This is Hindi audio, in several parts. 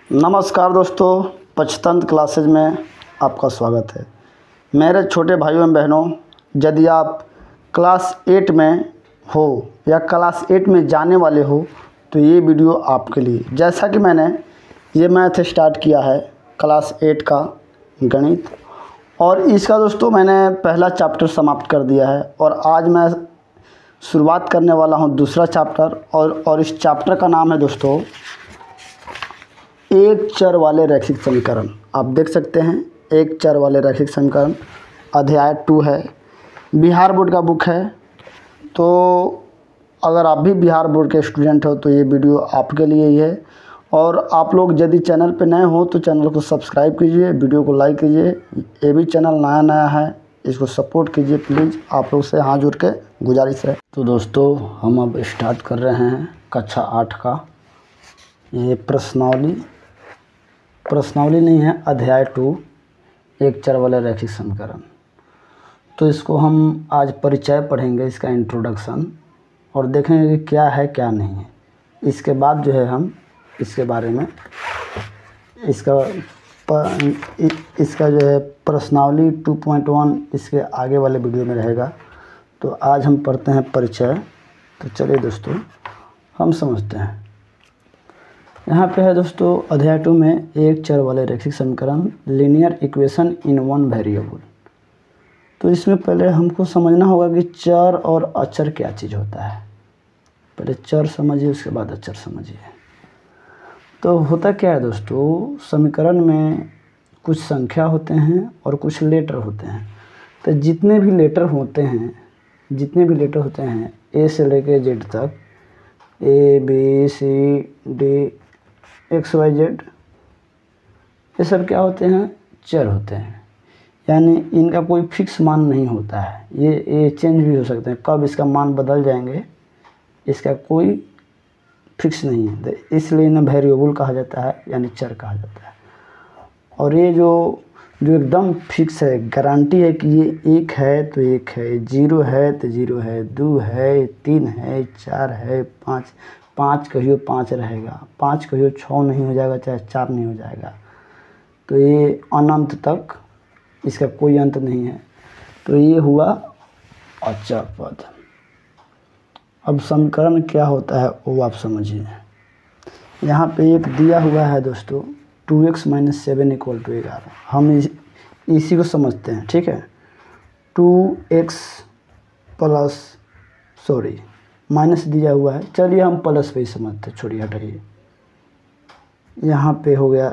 नमस्कार दोस्तों, पंचतंत्र क्लासेज में आपका स्वागत है। मेरे छोटे भाइयों एवं बहनों, यदि आप क्लास 8 में हो या क्लास 8 में जाने वाले हो तो ये वीडियो आपके लिए। जैसा कि मैंने ये मैथ स्टार्ट किया है क्लास 8 का गणित, और इसका दोस्तों मैंने पहला चैप्टर समाप्त कर दिया है और आज मैं शुरुआत करने वाला हूँ दूसरा चैप्टर। और इस चैप्टर का नाम है दोस्तों एक चर वाले रैखिक समीकरण। आप देख सकते हैं एक चर वाले रैखिक समीकरण, अध्याय 2 है, बिहार बोर्ड का बुक है। तो अगर आप भी बिहार बोर्ड के स्टूडेंट हो तो ये वीडियो आपके लिए ही है। और आप लोग यदि चैनल पे नए हो तो चैनल को सब्सक्राइब कीजिए, वीडियो को लाइक कीजिए। ये भी चैनल नया है, इसको सपोर्ट कीजिए प्लीज़। आप लोग से हाथ जोड़ के गुजारिश है। तो दोस्तों हम अब स्टार्ट कर रहे हैं कक्षा 8 का ये प्रश्नावली नहीं है, अध्याय 2 एक चर वाले रैखिक समीकरण। तो इसको हम आज परिचय पढ़ेंगे, इसका इंट्रोडक्शन, और देखेंगे कि क्या है क्या नहीं है। इसके बाद जो है हम इसके बारे में इसका जो है प्रश्नावली 2.1 इसके आगे वाले वीडियो में रहेगा। तो आज हम पढ़ते हैं परिचय। तो चलिए दोस्तों हम समझते हैं। यहाँ पे है दोस्तों अध्याय 2 में एक चर वाले रैखिक समीकरण, linear equation in one variable. तो इसमें पहले हमको समझना होगा कि चर और अचर क्या चीज़ होता है। पहले चर समझिए, उसके बाद अचर समझिए। तो होता क्या है दोस्तों, समीकरण में कुछ संख्या होते हैं और कुछ लेटर होते हैं। तो जितने भी लेटर होते हैं ए से लेकर जेड तक, A B C D X Y Z, ये सब क्या होते हैं, चर होते हैं। यानी इनका कोई फिक्स मान नहीं होता है, ये चेंज भी हो सकते हैं, कब इसका मान बदल जाएंगे इसका कोई फिक्स नहीं है। तो इसलिए इन्हें वेरिएबल कहा जाता है, यानी चर कहा जाता है। और ये जो एकदम फिक्स है, गारंटी है कि ये 1 है तो 1 है, 0 है तो 0 है, 2 है, 3 है, 4 है, 5 कहियो 5 रहेगा, 5 कहियो 6 नहीं हो जाएगा, चाहे 4 नहीं हो जाएगा। तो ये अनंत तक, इसका कोई अंत नहीं है। तो ये हुआ अचर पद। अब समीकरण क्या होता है वो आप समझिए। यहाँ पे एक दिया हुआ है दोस्तों 2x - 7 = 11। हम इसी को समझते हैं, ठीक है। 2x प्लस माइनस दिया हुआ है, चलिए हम प्लस पे ही समझते, छोड़िए हटाइए। यहाँ पे हो गया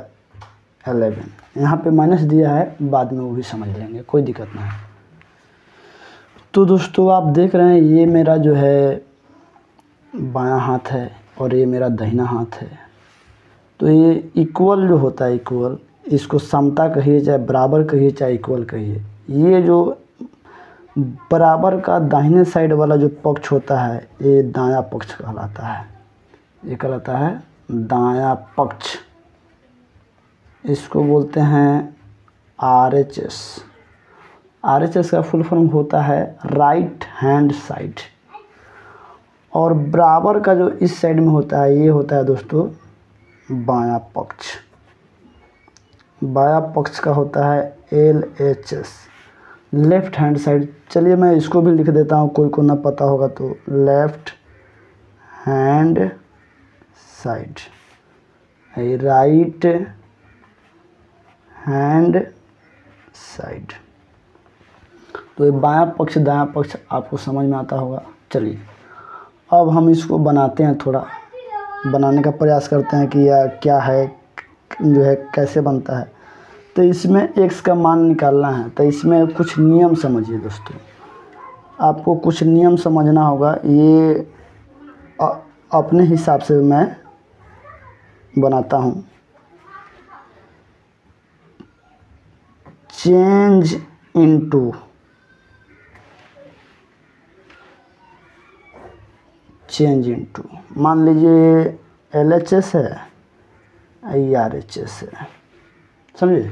11, यहाँ पे माइनस दिया है, बाद में वो भी समझ लेंगे, कोई दिक्कत नहीं। तो दोस्तों आप देख रहे हैं ये मेरा जो है बायां हाथ है और ये मेरा दाहिना हाथ है। तो ये इक्वल जो होता है, इक्वल, इसको समता कहिए, चाहे बराबर कहिए, चाहे इक्वल कहिए। ये जो बराबर का दाहिने साइड वाला जो पक्ष होता है ये दायां पक्ष कहलाता है। ये कहलाता है दायां पक्ष। इसको बोलते हैं RHS। RHS का फुल फॉर्म होता है राइट हैंड साइड। और बराबर का जो इस साइड में होता है ये होता है दोस्तों बायां पक्ष। बायां पक्ष का होता है LHS, लेफ्ट हैंड साइड। चलिए मैं इसको भी लिख देता हूँ, कोई को ना पता होगा तो, left hand side, right hand side. तो ये बायां पक्ष दायां पक्ष आपको समझ में आता होगा। चलिए अब हम इसको बनाते हैं, थोड़ा बनाने का प्रयास करते हैं कि यह क्या है, जो है कैसे बनता है। तो इसमें x का मान निकालना है, तो इसमें कुछ नियम समझिए दोस्तों। आपको कुछ नियम समझना होगा, ये अपने हिसाब से मैं बनाता हूँ। चेंज इनटू मान लीजिए LHS है, RHS है, समझे।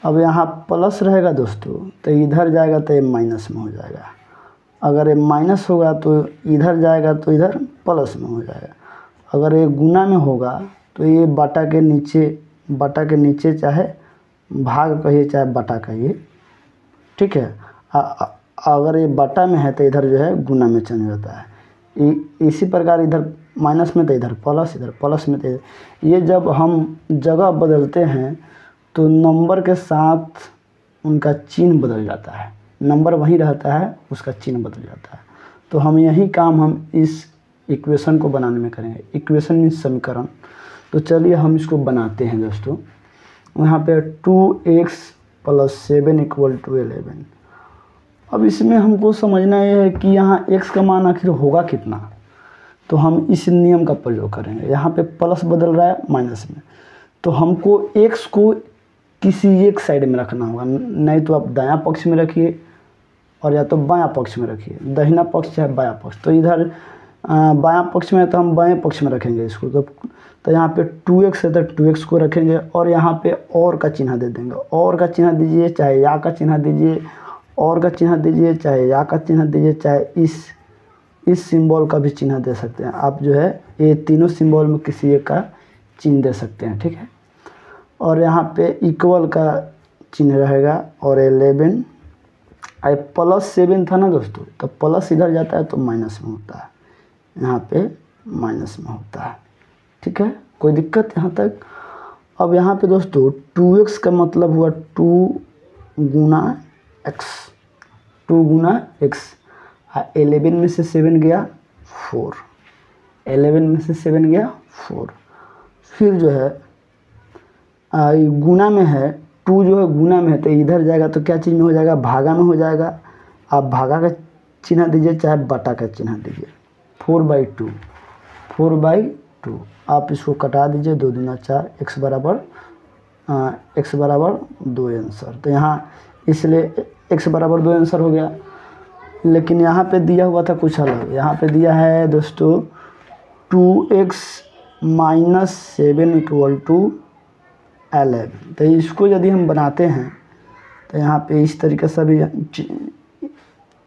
अब यहाँ प्लस रहेगा दोस्तों, तो इधर जाएगा तो ये माइनस में हो जाएगा। अगर ये माइनस होगा तो इधर जाएगा तो इधर प्लस में हो जाएगा। अगर ये गुना में होगा तो ये बटा के नीचे चाहे भाग कहिए चाहे बटा कहिए, ठीक है। अगर ये बटा में है तो इधर जो है गुना में चेंज होता है। इसी प्रकार इधर माइनस में तो इधर प्लस, इधर प्लस में तो इधर। ये जब हम जगह बदलते हैं तो नंबर के साथ उनका चिन्ह बदल जाता है, नंबर वहीं रहता है, उसका चिन्ह बदल जाता है। तो हम यही काम हम इस इक्वेशन को बनाने में करेंगे। इक्वेशन मीन्स समीकरण। तो चलिए हम इसको बनाते हैं दोस्तों। यहाँ पे 2x + 7 = 11। अब इसमें हमको समझना ये है कि यहाँ x का मान आखिर होगा कितना, तो हम इस नियम का प्रयोग करेंगे। यहाँ पे प्लस बदल रहा है माइनस में, तो हमको x को किसी एक साइड में रखना होगा। नहीं तो आप दायां पक्ष में रखिए और या तो बायां पक्ष में रखिए, दाहिना पक्ष चाहे बायां पक्ष। तो इधर बायां पक्ष में है तो हम बाएं पक्ष में रखेंगे इसको। तो यहाँ पे 2x है तो 2x को रखेंगे और यहाँ पे और का चिन्ह दे देंगे। और का चिन्ह दीजिए चाहे या का चिन्ह दीजिए, और का चिन्ह दीजिए चाहे या का चिन्ह दीजिए, चाहे इस सिंबल का भी चिन्ह दे सकते हैं आप। जो है ये तीनों सिंबल में किसी एक का चिन्ह दे सकते हैं, ठीक है। और यहाँ पे इक्वल का चिन्ह रहेगा और 11 +7 था ना दोस्तों, तो प्लस इधर जाता है तो माइनस में होता है, यहाँ पे माइनस में होता है, ठीक है। कोई दिक्कत यहाँ तक? अब यहाँ पे दोस्तों 2x का मतलब हुआ 2 गुना x, 2 गुना x। 11 में से 7 गया 4, 11 में से 7 गया 4। फिर जो है गुना में है, 2 जो है गुना में है तो इधर जाएगा तो क्या चीज़ में हो जाएगा, भागा में हो जाएगा। आप भागा का चिन्ह दीजिए चाहे बटा का चिन्ह दीजिए। 4/2, 4/2 आप इसको कटा दीजिए, 2 दूना 4, x बराबर 2 आंसर। तो यहाँ इसलिए x बराबर 2 आंसर हो गया। लेकिन यहाँ पे दिया हुआ था कुछ अलग। यहाँ पे दिया है दोस्तों 2x - 7 = 11। तो इसको यदि हम बनाते हैं तो यहाँ पे इस तरीके से भी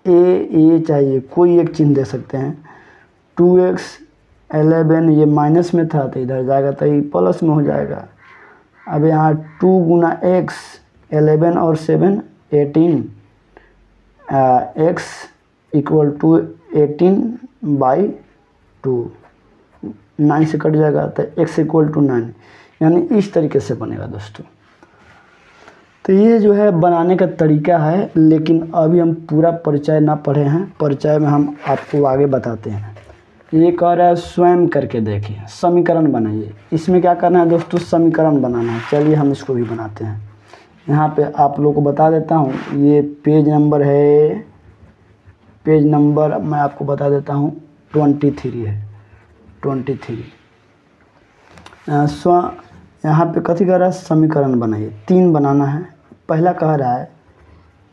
ए चाहिए, कोई एक चिन्ह दे सकते हैं। 2x 11 ये माइनस में था तो इधर जाएगा तो ये प्लस में हो जाएगा। अब यहाँ 2 गुना x, 11 और 7 18, x = 18/2, 9 से कट जाएगा तो x = 9, यानी इस तरीके से बनेगा दोस्तों। तो ये जो है बनाने का तरीका है, लेकिन अभी हम पूरा परिचय ना पढ़े हैं, परिचय में हम आपको आगे बताते हैं। ये कह रहा है स्वयं करके देखिए, समीकरण बनाइए। इसमें क्या करना है दोस्तों, समीकरण बनाना है। चलिए हम इसको भी बनाते हैं। यहाँ पे आप लोगों को बता देता हूँ, ये पेज नंबर है, पेज नंबर मैं आपको बता देता हूँ 23 है, 23। यहाँ पे कथी कह रहा है, समीकरण बनाइए। 3 बनाना है। पहला कह रहा है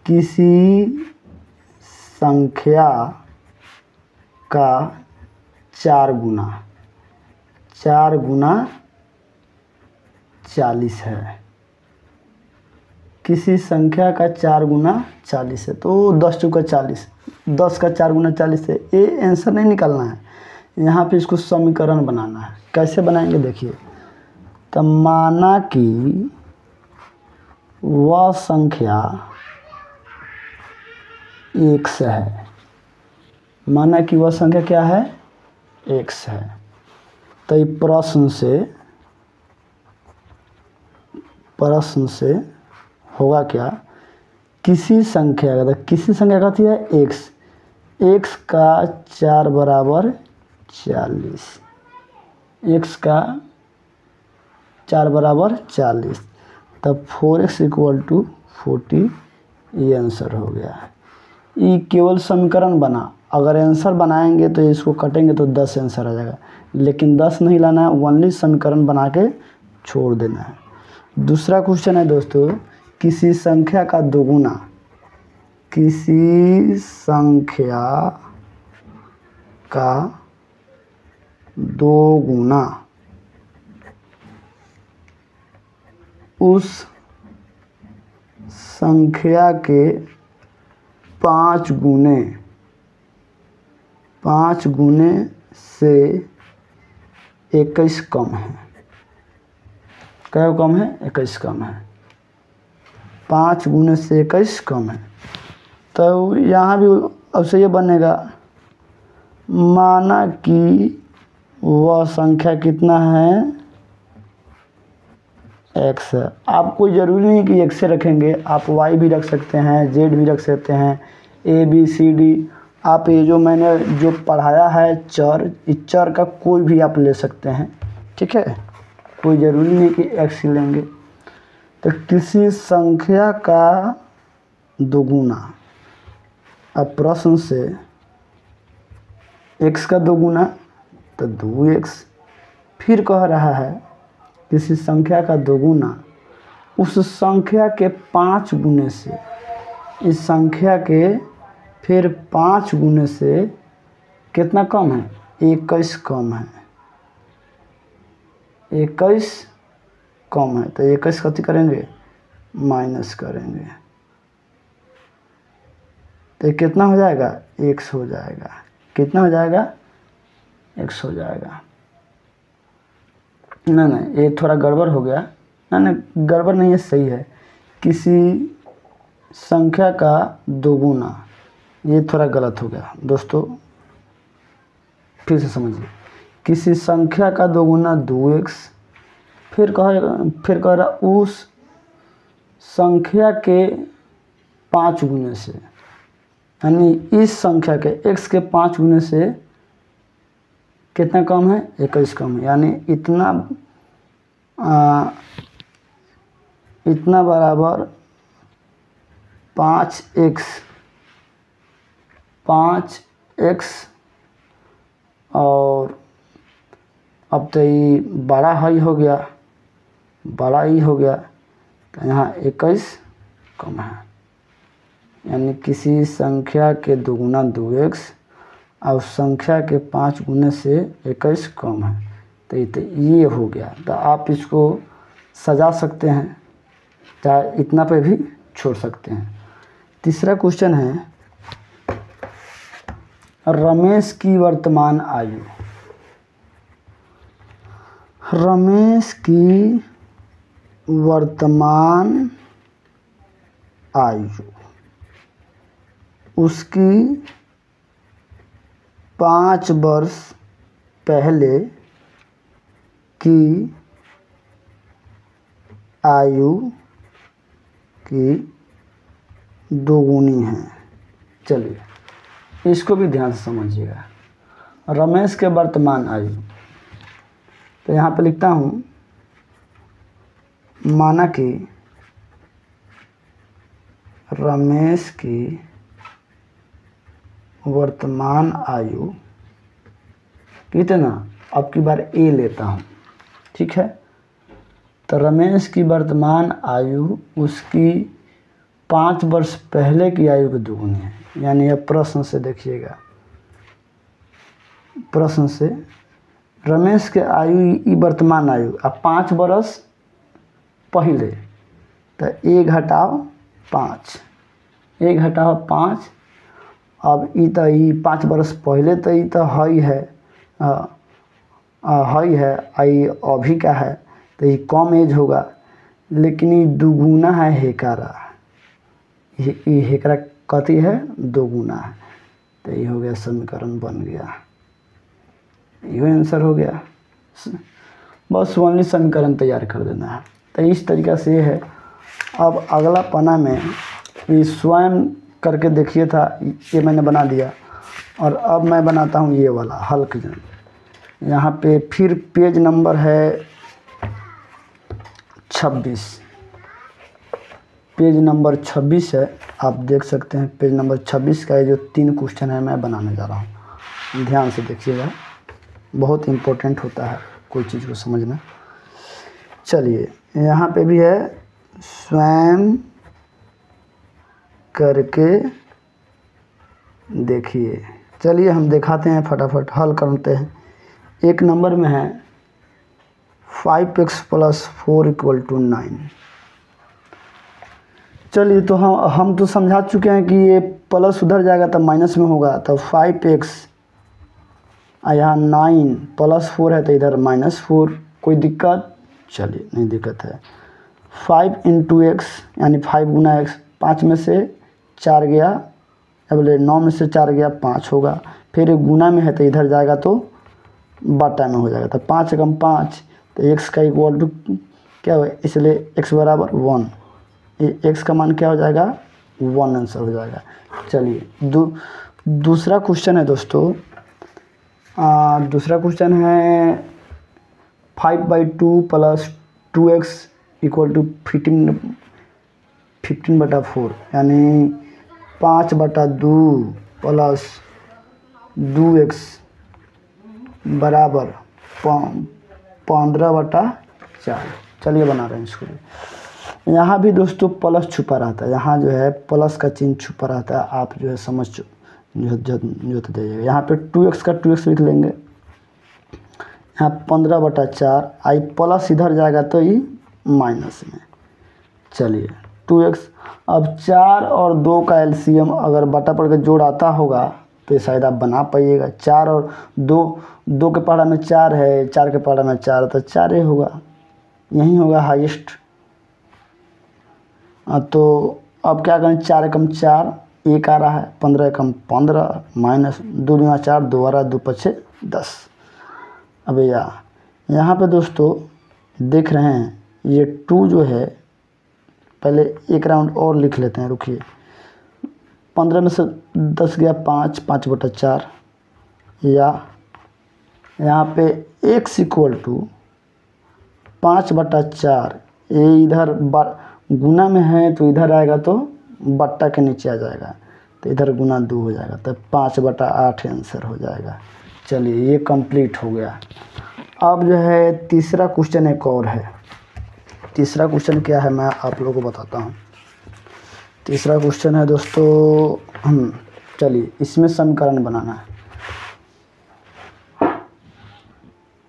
किसी संख्या का 4 गुना 40 है। किसी संख्या का 4 गुना 40 है, तो 10 चौका 40, 10 का 4 गुना 40 है। ये आंसर नहीं निकालना है, यहाँ पे इसको समीकरण बनाना है। कैसे बनाएंगे देखिए। तो माना कि वह संख्या x है, माना कि वह संख्या क्या है, x है। तो ये प्रश्न से होगा क्या, किसी संख्या का, किसी संख्या का है x का 4 बराबर 40, x का 4 बराबर 40, तब 4x = 40, ये आंसर हो गया। ये केवल समीकरण बना। अगर आंसर बनाएंगे तो इसको कटेंगे तो 10 आंसर आ जाएगा, लेकिन 10 नहीं लाना है, ओनली समीकरण बना के छोड़ देना है। दूसरा क्वेश्चन है दोस्तों, किसी संख्या का 2 गुना, किसी संख्या का 2 गुना उस संख्या के 5 गुने से 21 कम है। क्या कम है? 21 कम है। 5 गुने से 21 कम है। तो यहाँ भी अब से ये बनेगा, माना कि वह संख्या कितना है? x है। आप कोई ज़रूरी नहीं कि x से रखेंगे, आप y भी रख सकते हैं, z भी रख सकते हैं, a b c d। आप ये जो मैंने जो पढ़ाया है चर, इस चर का कोई भी आप ले सकते हैं, ठीक है, कोई ज़रूरी नहीं कि x ही लेंगे। तो किसी संख्या का दोगुना, अब प्रश्न से x का दोगुना तो 2x, फिर कह रहा है किसी संख्या का दोगुना उस संख्या के 5 गुने से, इस संख्या के फिर 5 गुने से कितना कम है? 21 कम है। 21 कम है, तो 21 कथी करेंगे? माइनस करेंगे, तो कितना हो जाएगा? x हो जाएगा। कितना हो जाएगा? x हो जाएगा। नहीं, ये थोड़ा गड़बड़ हो गया। नहीं, गड़बड़ नहीं है, सही है। किसी संख्या का दोगुना, ये थोड़ा गलत हो गया दोस्तों, फिर से समझिए। किसी संख्या का दोगुना 2x, फिर कह रहा उस संख्या के 5 गुने से, यानी इस संख्या के x के 5 गुने से कितना कम है? 21 कम है। यानी इतना बराबर 5x और अब तो ये बड़ा ही हो गया, तो यहाँ 21 कम है। यानी किसी संख्या के दोगुना 2x और संख्या के 5 गुने से 21 कम है, तो ये हो गया। तो आप इसको सजा सकते हैं, चाहे इतना पे भी छोड़ सकते हैं। तीसरा क्वेश्चन है, रमेश की वर्तमान आयु। रमेश की वर्तमान आयु उसकी 5 वर्ष पहले की आयु की दोगुनी है। चलिए इसको भी ध्यान से समझिएगा। रमेश के वर्तमान आयु, तो यहाँ पे लिखता हूँ, माना कि रमेश की वर्तमान आयु कितना? अब की बार ए लेता हूँ, ठीक है। तो रमेश की वर्तमान आयु उसकी 5 वर्ष पहले की आयु की दोगुनी है। यानी यह प्रश्न से देखिएगा, प्रश्न से रमेश के आयु वर्तमान आयु अब 5 वर्ष पहले, तो 1 घटाओ 5, 1 घटाओ 5। अब ई 5 वर्ष पहले तो ई तो हई है, आई अभी का है, तो ये कम एज होगा, लेकिन ये दुगुना है हेकारा, ये हेकरा कथी है? दोगुना है। तो ये हो गया, समीकरण बन गया, ये आंसर हो गया। बस ओनली समीकरण तैयार कर देना है। तो इस तरीक़ा से ये है। अब अगला पन्ना में ये स्वयं करके देखिए था, ये मैंने बना दिया, और अब मैं बनाता हूँ ये वाला हल के जन। यहाँ पे फिर पेज नंबर है 26, पेज नंबर 26 है, आप देख सकते हैं। पेज नंबर 26 का ये जो 3 क्वेश्चन है मैं बनाने जा रहा हूँ, ध्यान से देखिएगा, बहुत इम्पोर्टेंट होता है कोई चीज़ को समझना। चलिए यहाँ पे भी है, स्वयं करके देखिए। चलिए हम दिखाते हैं, फटाफट हल करते हैं। 1 नंबर में है 5x + 4 = 9। चलिए तो हम तो समझा चुके हैं कि ये प्लस उधर जाएगा तो माइनस में होगा, तो 5x यहाँ 9 + 4 है तो इधर -4, कोई दिक्कत चलिए नहीं दिक्कत है। 5 इंटू एक्स यानी 5 गुना एक्स, 5 में से 4 गया, अब बोले 9 में से 4 गया 5 होगा, फिर गुना में है तो इधर जाएगा तो बटा में हो जाएगा, तो 5 कम 5 तो एक्स का इक्वल टू क्या हो, इसलिए एक्स बराबर 1, एक्स का मान क्या हो जाएगा 1 आंसर हो जाएगा। चलिए दूसरा क्वेश्चन है दोस्तों, दूसरा क्वेश्चन है 5/2 प्लस 2x इक्वल टू 15/4 यानी 5/2 प्लस 2x बराबर 15/4। चलिए बना रहे हैं इसको। यहाँ भी दोस्तों प्लस छुपा रहता है, यहाँ जो है प्लस का चिन्ह छुपा रहता है, आप जो है समझ जो तो जाइएगा। यहाँ पे 2x का 2x लिख लेंगे, यहाँ 15/4 आई प्लस इधर जाएगा तो ये माइनस में। चलिए 2x, अब 4 और 2 का एलसीएम अगर बटा पड़ के जोड़ आता होगा तो ये शायद आप बना पाइएगा। 4 और 2 के पहाड़ा में 4 है, 4 के पहाड़ा में 4 तो 4 ही होगा, यही होगा हाईएस्ट। तो अब क्या करें, 4 एकम 4 1 आ रहा है, 15 एकम 15 माइनस 2 दूना 4 2 आ रहा है, 2 पछे 10। अब यहाँ पे दोस्तों देख रहे हैं ये 2 जो है, पहले एक राउंड और लिख लेते हैं, रुकिए। 15 में से 10 गया 5, 5/4 या यहाँ पे x इक्वल टू 5/4, ये इधर गुना में है तो इधर आएगा तो बट्टा के नीचे आ जाएगा, तो इधर गुना 2 हो जाएगा, तो 5/8 आंसर हो जाएगा। चलिए ये कंप्लीट हो गया। अब जो है तीसरा क्वेश्चन एक और है। तीसरा क्वेश्चन क्या है मैं आप लोगों को बताता हूँ। तीसरा क्वेश्चन है दोस्तों, चलिए इसमें समीकरण बनाना है।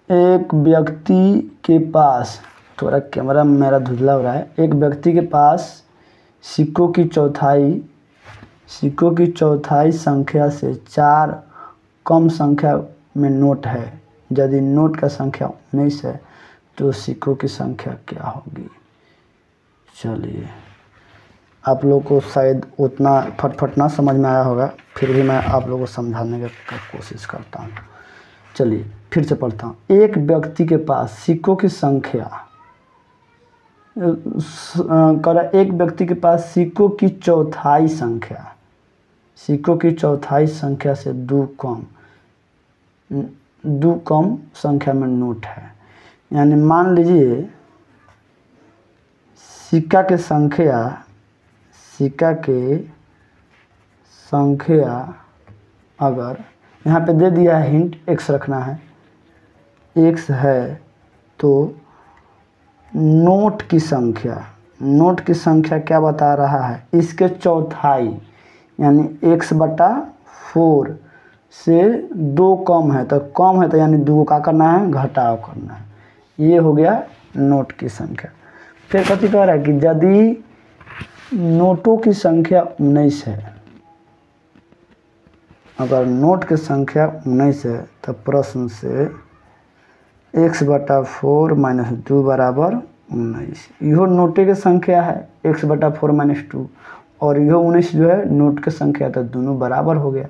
एक व्यक्ति के पास, थोड़ा कैमरा मेरा धुंधला हो रहा है, एक व्यक्ति के पास सिक्कों की चौथाई संख्या से 4 कम संख्या में नोट है। यदि नोट का संख्या 19 है तो सिक्कों की संख्या क्या होगी। चलिए आप लोग को शायद उतना फटफट ना समझ में आया होगा, फिर भी मैं आप लोगों को समझाने का कोशिश करता हूँ। चलिए फिर से पढ़ता हूँ। एक व्यक्ति के पास सिक्कों की संख्या एक व्यक्ति के पास सिक्कों की चौथाई संख्या से 2 कम संख्या में नोट है। यानी मान लीजिए सिक्का के संख्या अगर यहाँ पे दे दिया है हिंट, x रखना है, x है तो नोट की संख्या क्या बता रहा है, इसके चौथाई यानी x/4 से 2 कम है, तो यानी 2 का करना है, घटाव करना है। ये हो गया नोट की संख्या। फिर कथी कह रहा है कि यदि नोटों की संख्या 19 है, अगर नोट की संख्या 19 है तो प्रश्न से x/4 माइनस 2 बराबर 19। यह नोटे की संख्या है x/4 माइनस 2, और यह 19 जो है नोट की संख्या, तो दोनों बराबर हो गया।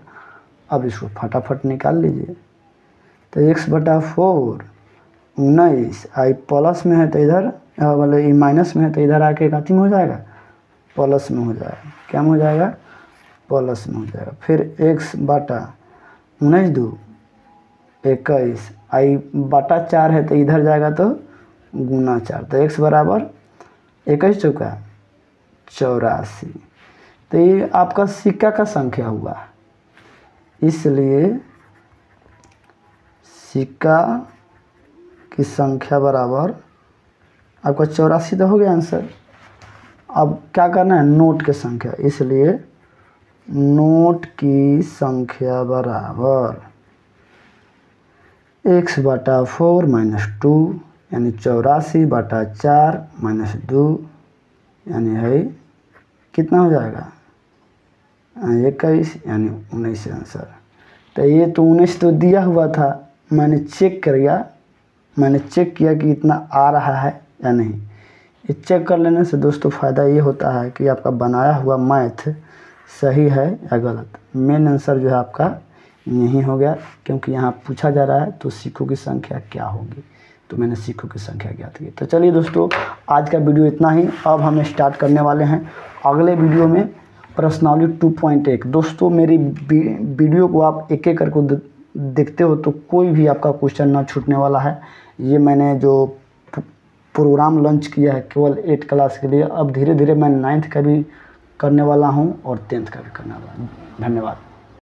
अब इसको फटाफट निकाल लीजिए। तो x/4 19 आई प्लस में है तो इधर, मतलब ये माइनस में है तो इधर आके काती में हो जाएगा, प्लस में हो जाएगा। क्या में हो जाएगा, प्लस में हो जाएगा। फिर x/19 2 21 आई बटा 4 है तो इधर जाएगा तो गुना 4, तो x बराबर 21 चौका 84। तो ये आपका सिक्का का संख्या हुआ, इसलिए सिक्का की संख्या बराबर आपका 84 तो हो गया आंसर। अब क्या करना है, नोट की संख्या, इसलिए नोट की संख्या बराबर x/4 माइनस 2 यानी 84/4 माइनस 2 यानी है कितना हो जाएगा 21 यानी 19 आंसर। तो ये तो 19 तो दिया हुआ था, मैंने चेक कर लिया, मैंने चेक किया कि इतना आ रहा है या नहीं। ये चेक कर लेने से दोस्तों फ़ायदा ये होता है कि आपका बनाया हुआ मैथ सही है या गलत। मेन आंसर जो है आपका यही हो गया, क्योंकि यहाँ पूछा जा रहा है तो सीखों की संख्या क्या होगी, तो मैंने सीखों की संख्या ज्ञात की। तो चलिए दोस्तों, आज का वीडियो इतना ही। अब हम स्टार्ट करने वाले हैं अगले वीडियो में प्रश्नावली 2.1। दोस्तों मेरी वीडियो को आप एक एक करके देखते हो तो कोई भी आपका क्वेश्चन ना छूटने वाला है। ये मैंने जो प्रोग्राम लॉन्च किया है केवल 8 क्लास के लिए, अब धीरे धीरे मैं 9th का भी करने वाला हूँ और 10th का भी करने वाला हूँ। धन्यवाद।